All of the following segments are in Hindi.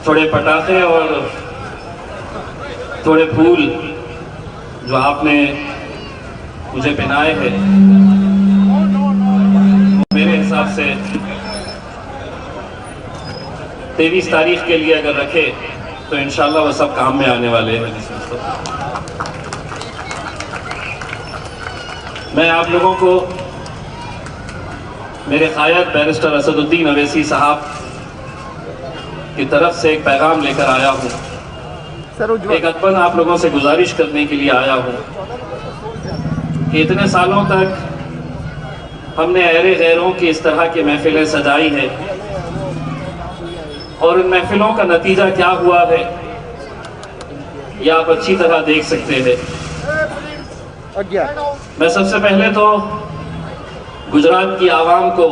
थोड़े पटाखे और थोड़े फूल जो आपने मुझे पहनाए हैं, मेरे हिसाब से 23 तारीख के लिए अगर रखे तो इंशाल्लाह वो सब काम में आने वाले हैं। मैं आप लोगों को मेरे कायद बैरिस्टर असदुद्दीन अवैसी साहब की तरफ से एक पैगाम लेकर आया हूँ। एक अदबन आप लोगों से गुजारिश करने के लिए आया हूँ कि इतने सालों तक हमने अहरे गैरों की इस तरह की महफिलें सजाई है और उन महफिलों का नतीजा क्या हुआ है ये आप अच्छी तरह देख सकते हैं। मैं सबसे पहले तो गुजरात की आवाम को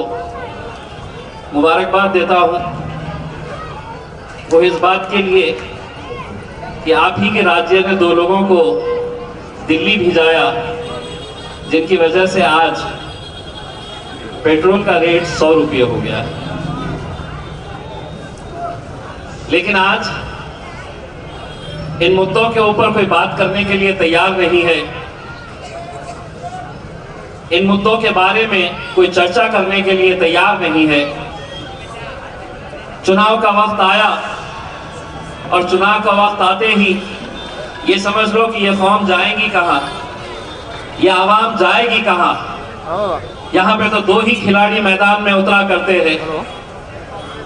मुबारकबाद देता हूँ, वो इस बात के लिए कि आप ही के राज्य ने 2 लोगों को दिल्ली भिजाया जिनकी वजह से आज पेट्रोल का रेट 100 रुपये हो गया है। लेकिन आज इन मुद्दों के ऊपर कोई बात करने के लिए तैयार नहीं है। इन मुद्दों के बारे में कोई चर्चा करने के लिए तैयार नहीं है। चुनाव का वक्त आया और चुनाव का वक्त आते ही ये समझ लो कि ये कौम जाएगी कहां, ये आवाम जाएगी कहां। यहाँ पे तो 2 ही खिलाड़ी मैदान में उतरा करते हैं,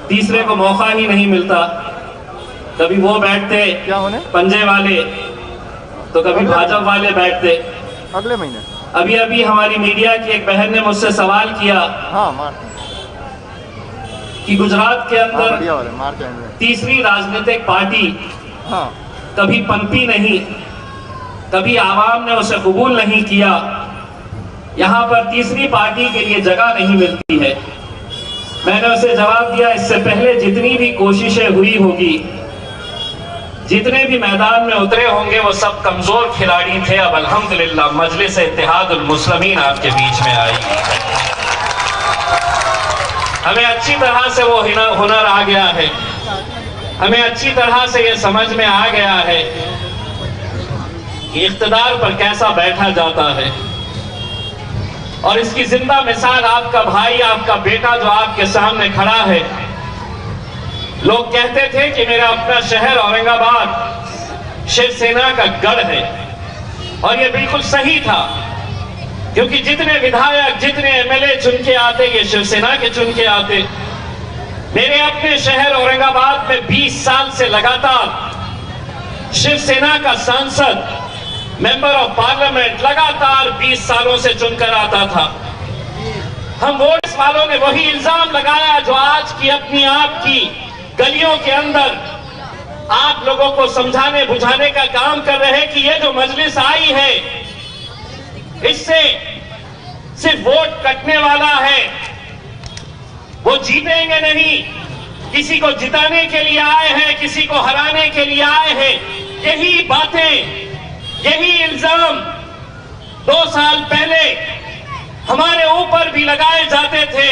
तीसरे को मौका ही नहीं मिलता। कभी वो बैठते पंजे वाले तो कभी भाजपा वाले बैठते। अगले महीने अभी अभी हमारी मीडिया की एक बहन ने मुझसे सवाल किया कि गुजरात के अंदर तीसरी राजनीतिक पार्टी कभी पनपी नहीं, कभी आवाम ने उसे कबूल नहीं किया, यहाँ पर तीसरी पार्टी के लिए जगह नहीं मिलती है। मैंने उसे जवाब दिया, इससे पहले जितनी भी कोशिशें हुई होगी, जितने भी मैदान में उतरे होंगे वो सब कमजोर खिलाड़ी थे। अब अल्हम्दुलिल्लाह मजलिस इत्तेहादुल मुस्लिमीन आपके बीच में आई। हमें अच्छी तरह से वो हुनर आ गया है, हमें अच्छी तरह से ये समझ में आ गया है कि इख्तिदार पर कैसा बैठा जाता है। और इसकी जिंदा मिसाल आपका भाई, आपका बेटा जो आपके सामने खड़ा है। लोग कहते थे कि मेरा अपना शहर औरंगाबाद शिवसेना का गढ़ है, और ये बिल्कुल सही था, क्योंकि जितने विधायक, जितने एमएलए चुन के आते ये शिवसेना के चुन के आते। मेरे अपने शहर औरंगाबाद में 20 साल से लगातार शिवसेना का सांसद, मेंबर ऑफ पार्लियामेंट लगातार 20 सालों से चुनकर आता था। हम वोट वालों ने वही इल्जाम लगाया जो आज की अपनी आपकी गलियों के अंदर आप लोगों को समझाने बुझाने का काम कर रहे हैं कि ये जो मजलिस आई है इससे सिर्फ वोट कटने वाला है, वो जीतेंगे नहीं, किसी को जिताने के लिए आए हैं, किसी को हराने के लिए आए हैं। यही बातें, यही इल्जाम 2 साल पहले हमारे ऊपर भी लगाए जाते थे।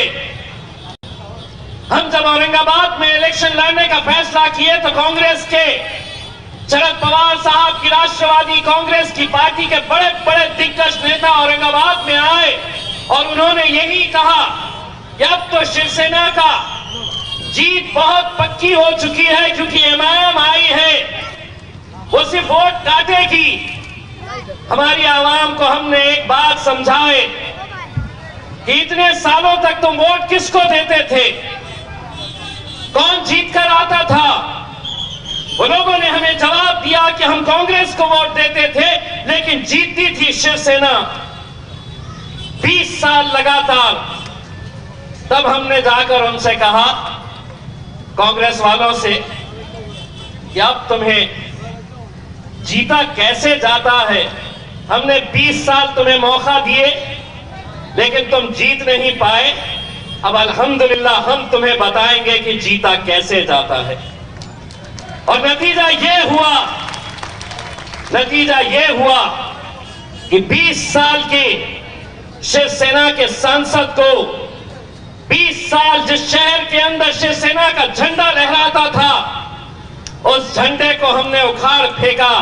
हम जब औरंगाबाद में इलेक्शन लड़ने का फैसला किए तो कांग्रेस के शरद पवार साहब की राष्ट्रवादी कांग्रेस की पार्टी के बड़े बड़े दिग्गज नेता औरंगाबाद में आए और उन्होंने यही कहा कि अब तो शिवसेना का जीत बहुत पक्की हो चुकी है, क्योंकि एमआईएम आई है, वो सिर्फ वोट काटेगी। हमारी आवाम को हमने एक बात समझाए कि इतने सालों तक तुम वोट किसको देते थे, कौन जीत कर आता था। वो लोगों ने हमें जवाब दिया कि हम कांग्रेस को वोट देते थे, लेकिन जीतती थी शिवसेना 20 साल लगातार। तब हमने जाकर उनसे कहा, कांग्रेस वालों से, कि अब तुम्हें जीता कैसे जाता है। हमने 20 साल तुम्हें मौका दिए लेकिन तुम जीत नहीं पाए। अब अल्हम्दुलिल्लाह हम तुम्हें बताएंगे कि जीता कैसे जाता है। और नतीजा ये हुआ कि 20 साल के शिवसेना के सांसद को 20 साल जिस शहर के अंदर शिवसेना का झंडा लहराता था, उस झंडे को हमने उखाड़ फेंका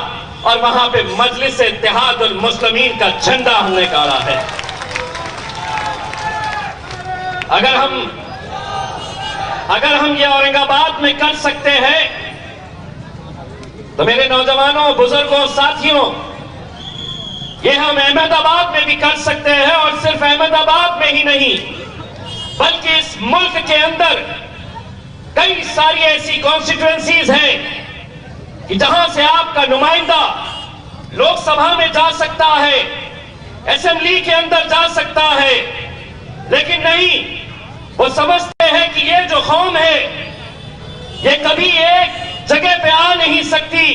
और वहां पे मजलिस इत्तेहादुल मुस्लिमीन का झंडा हमने गाड़ा है। अगर हम ये औरंगाबाद में कर सकते हैं, तो मेरे नौजवानों, बुजुर्गों, साथियों, ये हम अहमदाबाद में भी कर सकते हैं। और सिर्फ अहमदाबाद में ही नहीं, बल्कि इस मुल्क के अंदर कई सारी ऐसी कॉन्स्टिट्यूएंसीज हैं कि जहां से आपका नुमाइंदा लोकसभा में जा सकता है, असेंबली के अंदर जा सकता है, लेकिन नहीं, वो समझते हैं कि ये जो कौम है, ये कभी एक जगह पे आ नहीं सकती,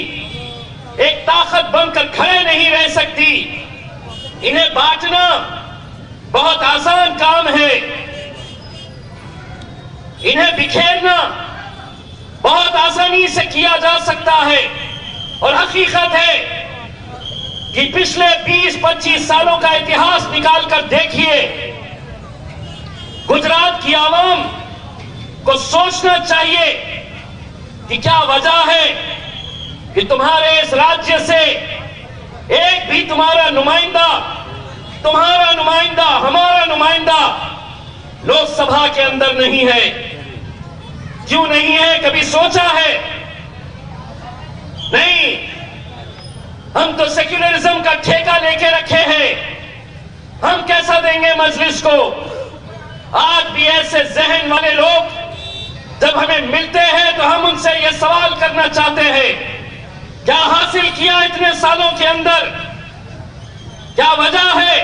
एक ताकत बनकर खड़े नहीं रह सकती। इन्हें बांटना बहुत आसान काम है, इन्हें बिखेरना बहुत आसानी से किया जा सकता है। और हकीकत है कि पिछले 20-25 सालों का इतिहास निकालकर देखिए, गुजरात की आवाम को सोचना चाहिए कि क्या वजह है कि तुम्हारे इस राज्य से एक भी तुम्हारा नुमाइंदा, हमारा नुमाइंदा लोकसभा के अंदर नहीं है। क्यों नहीं है, कभी सोचा है? नहीं, हम तो सेक्युलरिज्म का ठेका लेके रखे हैं। हम कैसा देंगे मजलिस को? आज भी ऐसे जहन वाले लोग जब हमें मिलते हैं तो हम उनसे यह सवाल करना चाहते हैं, क्या हासिल किया इतने सालों के अंदर? क्या वजह है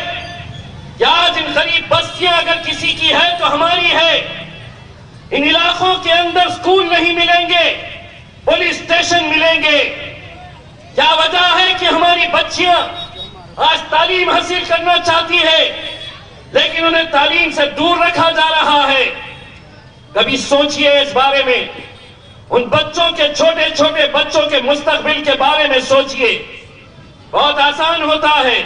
कि आज इन गरीब बस्तियां अगर किसी की है तो हमारी है। इन इलाकों के अंदर स्कूल नहीं मिलेंगे, पुलिस स्टेशन मिलेंगे। क्या वजह है कि हमारी बच्चियां आज तालीम हासिल करना चाहती है, लेकिन उन्हें तालीम से दूर रखा जा रहा है? कभी सोचिए इस बारे में, उन बच्चों के, छोटे छोटे बच्चों के मुस्तकबिल के बारे में सोचिए। बहुत आसान होता है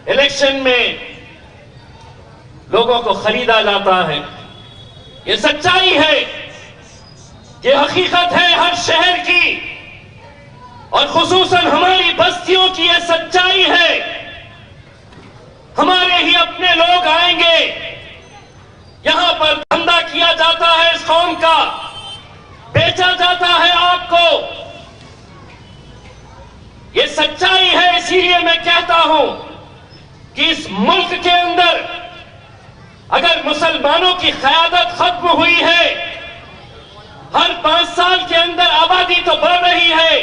इलेक्शन में लोगों को खरीदा जाता है, ये सच्चाई है, ये हकीकत है हर शहर की, और खुसूसन हमारी बस्तियों की ये सच्चाई है। हमारे ही अपने लोग आएंगे, यहां पर धंधा किया जाता है इस कौम का, बेचा जाता है आपको, ये सच्चाई है। इसीलिए मैं कहता हूं कि इस मुल्क के अंदर अगर मुसलमानों की क़यादत खत्म हुई है, हर 5 साल के अंदर आबादी तो बढ़ रही है,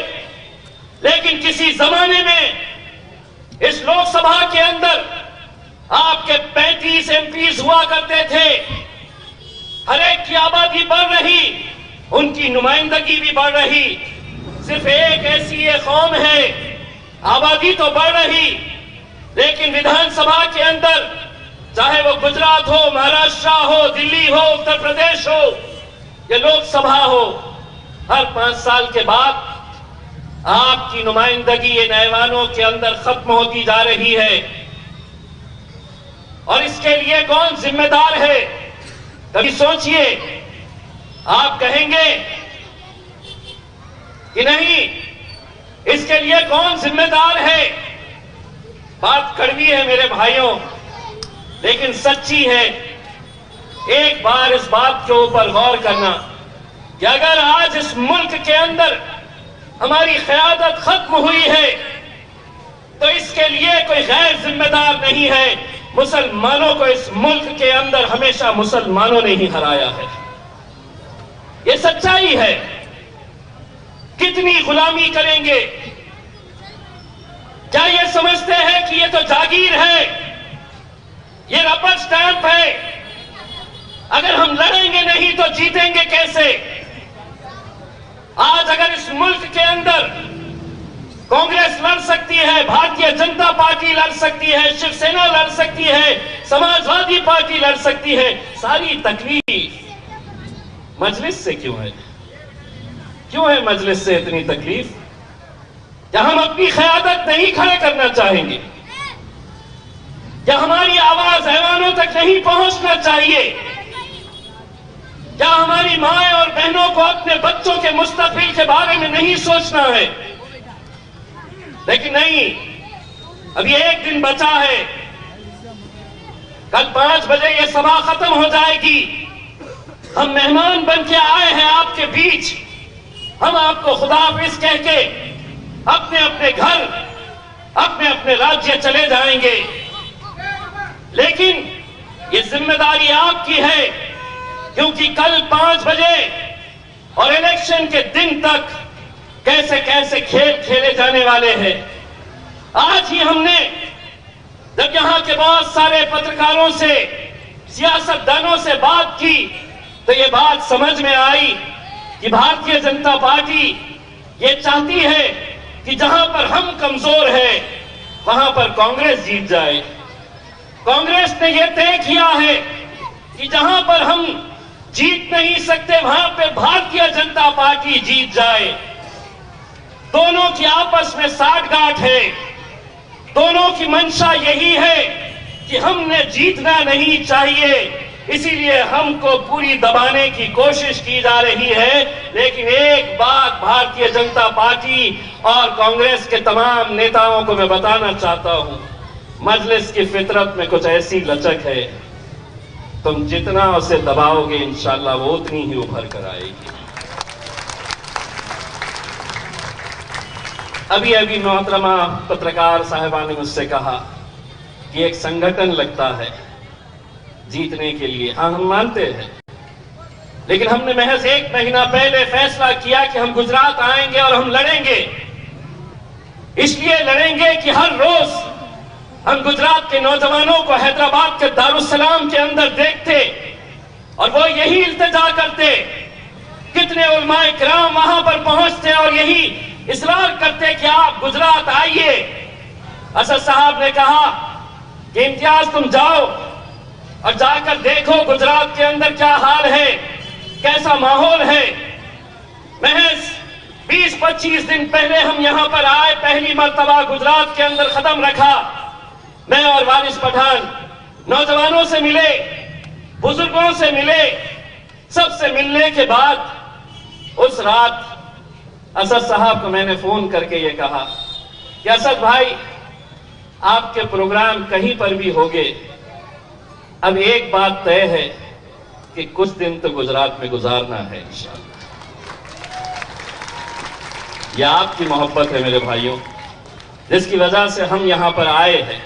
लेकिन किसी जमाने में इस लोकसभा के अंदर आपके 35 एमपीज हुआ करते थे, हर एक की आबादी बढ़ रही, उनकी नुमाइंदगी भी बढ़ रही। सिर्फ एक ऐसी ये कौम है, आबादी तो बढ़ रही, लेकिन विधानसभा के अंदर, चाहे वो गुजरात हो, महाराष्ट्र हो, दिल्ली हो, उत्तर प्रदेश हो या लोकसभा हो, हर 5 साल के बाद आपकी नुमाइंदगी इन ऐवानों के अंदर खत्म होती जा रही है। और इसके लिए कौन जिम्मेदार है? कभी सोचिए। आप कहेंगे कि नहीं, इसके लिए कौन जिम्मेदार है? बात कड़वी है मेरे भाइयों, लेकिन सच्ची है। एक बार इस बात के ऊपर गौर करना कि अगर आज इस मुल्क के अंदर हमारी क़यादत खत्म हुई है, तो इसके लिए कोई गैर जिम्मेदार नहीं है। मुसलमानों को इस मुल्क के अंदर हमेशा मुसलमानों ने ही हराया है, ये सच्चाई है। कितनी गुलामी करेंगे? क्या ये समझते हैं कि ये तो जागीर है, ये रबर स्टैंप है, अगर हम लड़ेंगे नहीं तो जीतेंगे कैसे? आज अगर इस मुल्क के अंदर कांग्रेस लड़ सकती है, भारतीय जनता पार्टी लड़ सकती है, शिवसेना लड़ सकती है, समाजवादी पार्टी लड़ सकती है, सारी तकलीफ मजलिस से क्यों है? क्यों है मजलिस से इतनी तकलीफ? क्या हम अपनी क़यादत नहीं खड़े करना चाहेंगे? क्या हमारी आवाज ऐवानों तक नहीं पहुंचना चाहिए? क्या हमारी माएं और बहनों को अपने बच्चों के मुस्तकबिल के बारे में नहीं सोचना है? लेकिन नहीं, अभी एक दिन बचा है। कल 5 बजे ये सभा खत्म हो जाएगी। हम मेहमान बन के आए हैं आपके बीच। हम आपको खुदाफिज कह के अपने अपने घर, अपने अपने राज्य चले जाएंगे। लेकिन ये जिम्मेदारी आपकी है, क्योंकि कल 5 बजे और इलेक्शन के दिन तक कैसे कैसे खेल खेले जाने वाले हैं। आज ही हमने जब यहां के बहुत सारे पत्रकारों से, सियासतदानों से बात की, तो ये बात समझ में आई कि भारतीय जनता पार्टी ये चाहती है कि जहां पर हम कमजोर हैं वहां पर कांग्रेस जीत जाए। कांग्रेस ने यह तय किया है कि जहां पर हम जीत नहीं सकते वहां पे भारतीय जनता पार्टी जीत जाए। दोनों की आपस में साठगांठ है। दोनों की मंशा यही है कि हमने जीतना नहीं चाहिए, इसीलिए हमको पूरी दबाने की कोशिश की जा रही है। लेकिन एक बात भारतीय जनता पार्टी और कांग्रेस के तमाम नेताओं को मैं बताना चाहता हूं, मजलिस की फितरत में कुछ ऐसी लचक है, तुम जितना उसे दबाओगे इंशाअल्लाह वो उतनी ही उभर कर आएगी। अभी अभी मोहतरमा पत्रकार साहिबा ने मुझसे कहा कि एक संगठन लगता है जीतने के लिए। हाँ, हम मानते हैं, लेकिन हमने महज 1 महीना पहले फैसला किया कि हम गुजरात आएंगे और हम लड़ेंगे। इसलिए लड़ेंगे कि हर रोज हम गुजरात के नौजवानों को हैदराबाद के दारुस्सलाम के अंदर देखते और वो यही इल्तिजा करते। कितने उलमाए किराम वहां पर पहुंचते और यही इसरार करते कि आप गुजरात आइए। असद साहब ने कहा कि इम्तियाज तुम जाओ और जाकर देखो गुजरात के अंदर क्या हाल है, कैसा माहौल है। महज 20-25 दिन पहले हम यहां पर आए, पहली मर्तबा गुजरात के अंदर कदम रखा। मैं और वारिस पठान नौजवानों से मिले, बुजुर्गों से मिले। सबसे मिलने के बाद उस रात असद साहब को मैंने फोन करके ये कहा कि असद भाई, आपके प्रोग्राम कहीं पर भी होंगे, अब एक बात तय है कि कुछ दिन तो गुजरात में गुजारना है इंशाअल्लाह। यह आपकी मोहब्बत है मेरे भाइयों, जिसकी वजह से हम यहां पर आए हैं।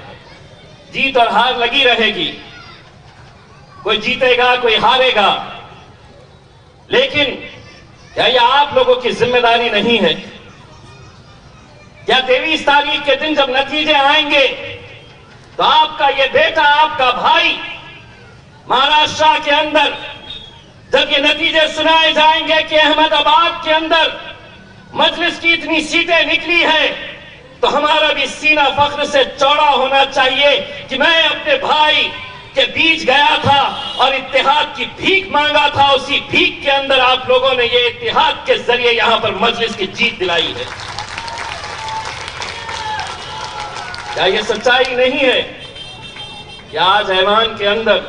जीत और हार लगी रहेगी, कोई जीतेगा कोई हारेगा, लेकिन क्या यह आप लोगों की जिम्मेदारी नहीं है? क्या 23 तारीख के दिन जब नतीजे आएंगे तो आपका ये बेटा, आपका भाई महाराष्ट्र के अंदर जब ये नतीजे सुनाए जाएंगे कि अहमदाबाद के अंदर मजलिस की इतनी सीटें निकली है, तो हमारा भी सीना फख्र से चौड़ा होना चाहिए कि मैं अपने भाई के बीच गया था और इत्तेहाद की भीख मांगा था। उसी भीख के अंदर आप लोगों ने ये इत्तेहाद के जरिए यहां पर मजलिस की जीत दिलाई है। क्या ये सच्चाई नहीं है कि आज ऐवान के अंदर,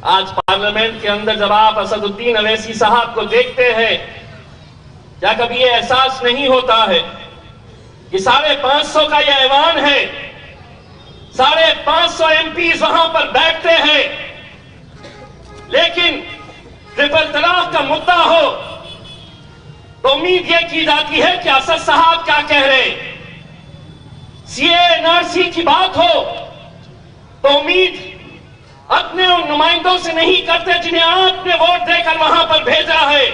आज पार्लियामेंट के अंदर जब आप असदुद्दीन अवैसी साहब को देखते हैं, क्या कभी ये एहसास नहीं होता है कि 550 का यह ऐवान है, 550 एमपीज वहां पर बैठते हैं, लेकिन ट्रिपल तलाक का मुद्दा हो तो उम्मीद यह की जाती है कि असद साहब क्या कह रहे। सीए एनआरसी की बात हो तो उम्मीद अपने उन नुमाइंदों से नहीं करते जिन्हें आपने वोट देकर वहां पर भेजा है।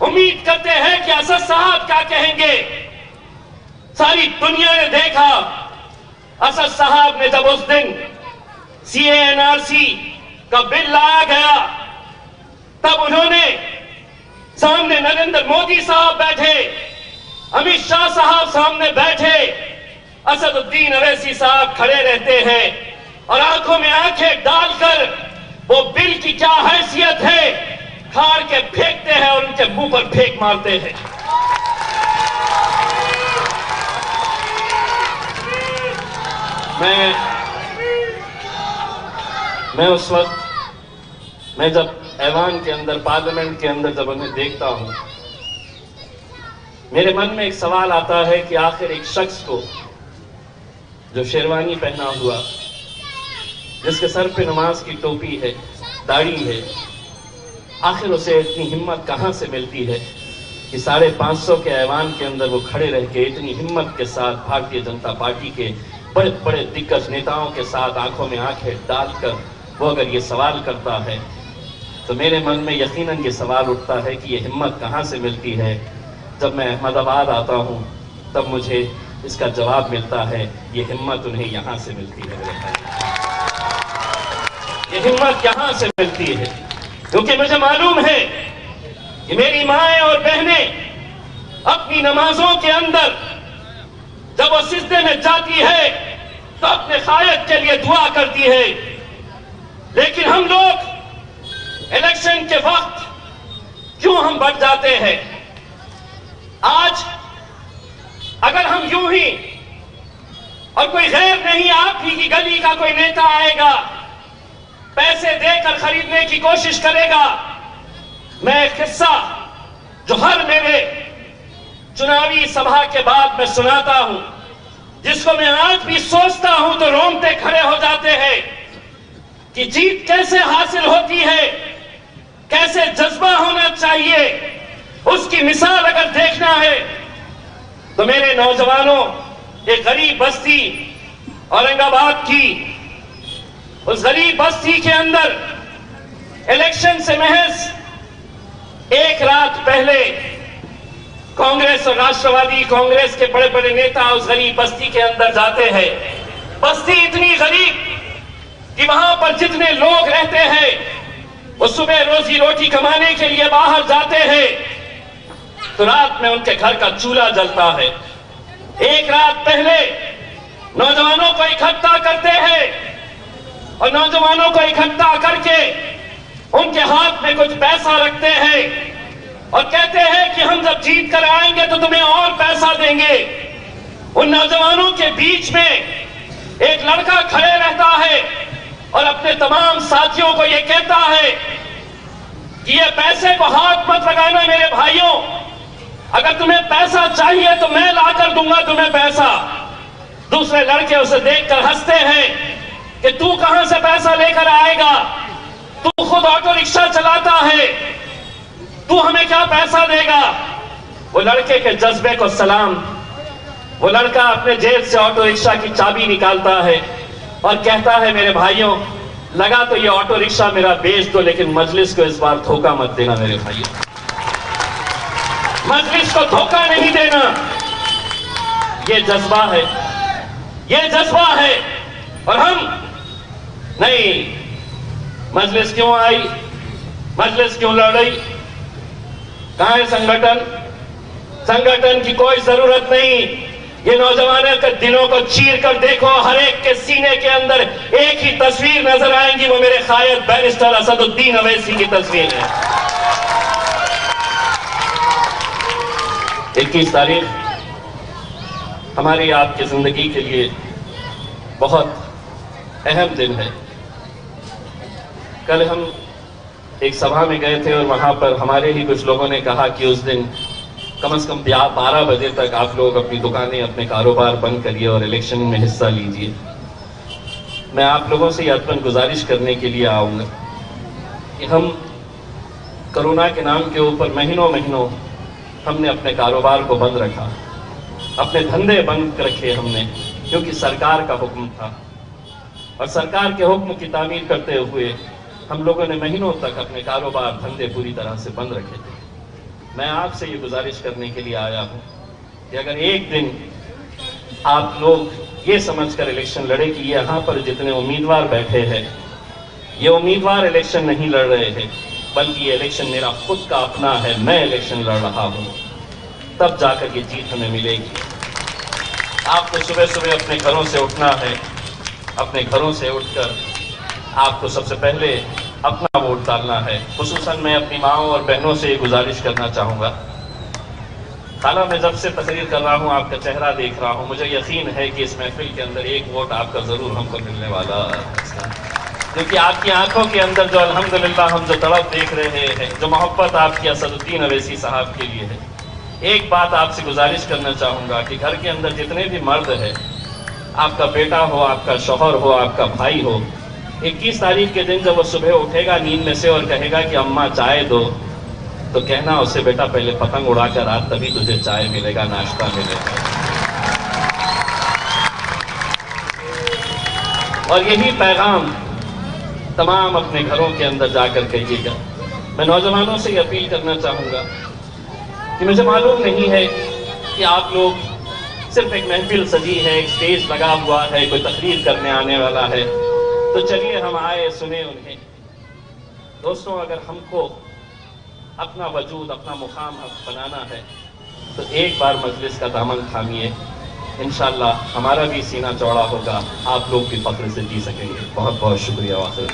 उम्मीद करते हैं कि असद साहब क्या कहेंगे। सारी दुनिया ने देखा असद साहब ने जब उस दिन सीए एनआरसी का बिल लाया गया, तब उन्होंने सामने नरेंद्र मोदी साहब बैठे, अमित शाह साहब सामने बैठे, असदुद्दीन अवैसी साहब खड़े रहते हैं और आंखों में आंखें डालकर वो बिल की क्या हैसियत है खाड़ के फेंकते हैं और उनके मुंह पर फेंक मारते हैं। मैं जब ऐवान के अंदर, पार्लियामेंट के अंदर जब उन्हें देखता हूं, मेरे मन में एक सवाल आता है कि आखिर एक शख्स को जो शेरवानी पहना हुआ, जिसके सर पे नमाज की टोपी है, दाढ़ी है, आखिर उसे इतनी हिम्मत कहां से मिलती है कि 550 के ऐवान के अंदर वो खड़े रह के इतनी हिम्मत के साथ भारतीय जनता पार्टी के बड़े बड़े दिग्गज नेताओं के साथ आंखों में आंखें डालकर वो अगर ये सवाल करता है, तो मेरे मन में यकीनन ये सवाल उठता है कि ये हिम्मत कहाँ से मिलती है। जब मैं अहमदाबाद आता हूँ तब मुझे इसका जवाब मिलता है, ये हिम्मत उन्हें यहाँ से मिलती है मेरे भाई, ये हिम्मत यहाँ से मिलती है, क्योंकि मुझे मालूम है कि मेरी माएँ और बहनें अपनी नमाजों के अंदर जब वो सिजदे में जाती है तो अपने खायद के लिए दुआ करती है, लेकिन हम लोग इलेक्शन के वक्त क्यों हम बढ़ जाते हैं। आज अगर हम यूं ही और कोई गैर नहीं, आप ही की गली का कोई नेता आएगा, पैसे देकर खरीदने की कोशिश करेगा। मैं एक किस्सा जो हर मेरे चुनावी सभा के बाद मैं सुनाता हूं, जिसको मैं आज भी सोचता हूं तो रोंगटे खड़े हो जाते हैं कि जीत कैसे हासिल होती है, कैसे जज्बा होना चाहिए, उसकी मिसाल अगर देखना है तो मेरे नौजवानों, एक गरीब बस्ती औरंगाबाद की, उस गरीब बस्ती के अंदर इलेक्शन से महज एक रात पहले कांग्रेस और राष्ट्रवादी कांग्रेस के बड़े बड़े नेता उस गरीब बस्ती के अंदर जाते हैं। बस्ती इतनी गरीब कि वहां पर जितने लोग रहते हैं वो सुबह रोजी रोटी कमाने के लिए बाहर जाते हैं तो रात में उनके घर का चूल्हा जलता है। एक रात पहले नौजवानों को इकट्ठा करते हैं और नौजवानों को इकट्ठा करके उनके हाथ में कुछ पैसा रखते हैं और कहते हैं कि हम जब जीत कर आएंगे तो तुम्हें और पैसा देंगे। उन नौजवानों के बीच में एक लड़का खड़े रहता है और अपने तमाम साथियों को यह कहता है कि ये पैसे को हाथ मत लगाना मेरे भाइयों, अगर तुम्हें पैसा चाहिए तो मैं लाकर दूंगा तुम्हें पैसा। दूसरे लड़के उसे देखकर हंसते हैं कि तू कहां से पैसा लेकर आएगा, तू खुद ऑटो रिक्शा चलाता है, तू हमें क्या पैसा देगा। वो लड़के के जज्बे को सलाम। वो लड़का अपने जेब से ऑटो रिक्शा की चाबी निकालता है और कहता है मेरे भाइयों, लगा तो ये ऑटो रिक्शा मेरा बेच दो, लेकिन मजलिस को इस बार धोखा मत देना मेरे भाइयों, मजलिस को धोखा नहीं देना। ये जज्बा है, ये जज्बा है। और हम नहीं, मजलिस क्यों आई, मजलिस क्यों लड़ी, कहां है संगठन, संगठन की कोई जरूरत नहीं। ये नौजवानों के दिलों को चीर कर देखो, हर एक के सीने के अंदर एक ही तस्वीर नजर आएंगी, वो मेरे कायद बैरिस्टर असदुद्दीन अवैसी की तस्वीर है। 21 तारीख हमारी आपकी जिंदगी के लिए बहुत अहम दिन है। कल हम एक सभा में गए थे और वहां पर हमारे ही कुछ लोगों ने कहा कि उस दिन कम से कम 12 बजे तक आप लोग अपनी दुकानें, अपने कारोबार बंद करिए और इलेक्शन में हिस्सा लीजिए। मैं आप लोगों से यह अतमन गुजारिश करने के लिए आऊँगा कि हम कोरोना के नाम के ऊपर महीनों महीनों हमने अपने कारोबार को बंद रखा, अपने धंधे बंद रखे हमने, क्योंकि सरकार का हुक्म था और सरकार के हुक्म की तामीर करते हुए हम लोगों ने महीनों तक अपने कारोबार, धंधे पूरी तरह से बंद रखे थे। मैं आपसे ये गुजारिश करने के लिए आया हूँ कि अगर एक दिन आप लोग ये समझकर इलेक्शन लड़े कि यहाँ पर जितने उम्मीदवार बैठे हैं ये उम्मीदवार इलेक्शन नहीं लड़ रहे हैं, बल्कि ये इलेक्शन मेरा खुद का अपना है, मैं इलेक्शन लड़ रहा हूँ, तब जाकर ये जीत हमें मिलेगी। आपको सुबह सुबह अपने घरों से उठना है, अपने घरों से उठकर आपको सबसे पहले अपना वोट डालना है। खुसूसन मैं अपनी माँओं और बहनों से गुजारिश करना चाहूँगा। खाला, मैं जब से तकरीर कर रहा हूँ आपका चेहरा देख रहा हूँ, मुझे यकीन है कि इस महफिल के अंदर एक वोट आपका ज़रूर हमको मिलने वाला है। क्योंकि आपकी आंखों के अंदर जो अल्हम्दुलिल्लाह हम जो तड़प देख रहे हैं, जो मोहब्बत आपकी असदुद्दीन अवैसी साहब के लिए है। एक बात आपसे गुजारिश करना चाहूँगा कि घर के अंदर जितने भी मर्द हैं, आपका बेटा हो, आपका शौहर हो, आपका भाई हो, 21 तारीख के दिन जब वो सुबह उठेगा नींद में से और कहेगा कि अम्मा चाय दो, तो कहना उससे बेटा पहले पतंग उड़ा कर आ, तभी तुझे चाय मिलेगा, नाश्ता मिलेगा। और यही पैगाम तमाम अपने घरों के अंदर जाकर कहिएगा। मैं नौजवानों से ये अपील करना चाहूँगा कि मुझे मालूम नहीं है कि आप लोग सिर्फ एक महफिल सजी है, एक स्टेज लगा हुआ है, कोई तकरीर करने आने वाला है, तो चलिए हम आए, सुने उन्हें। दोस्तों, अगर हमको अपना वजूद, अपना मुकाम बनाना है तो एक बार मजलिस का दामन थामिए, इंशाअल्लाह हमारा भी सीना चौड़ा होगा, आप लोग भी फख्र से जी सकेंगे। बहुत बहुत शुक्रिया। वाखिर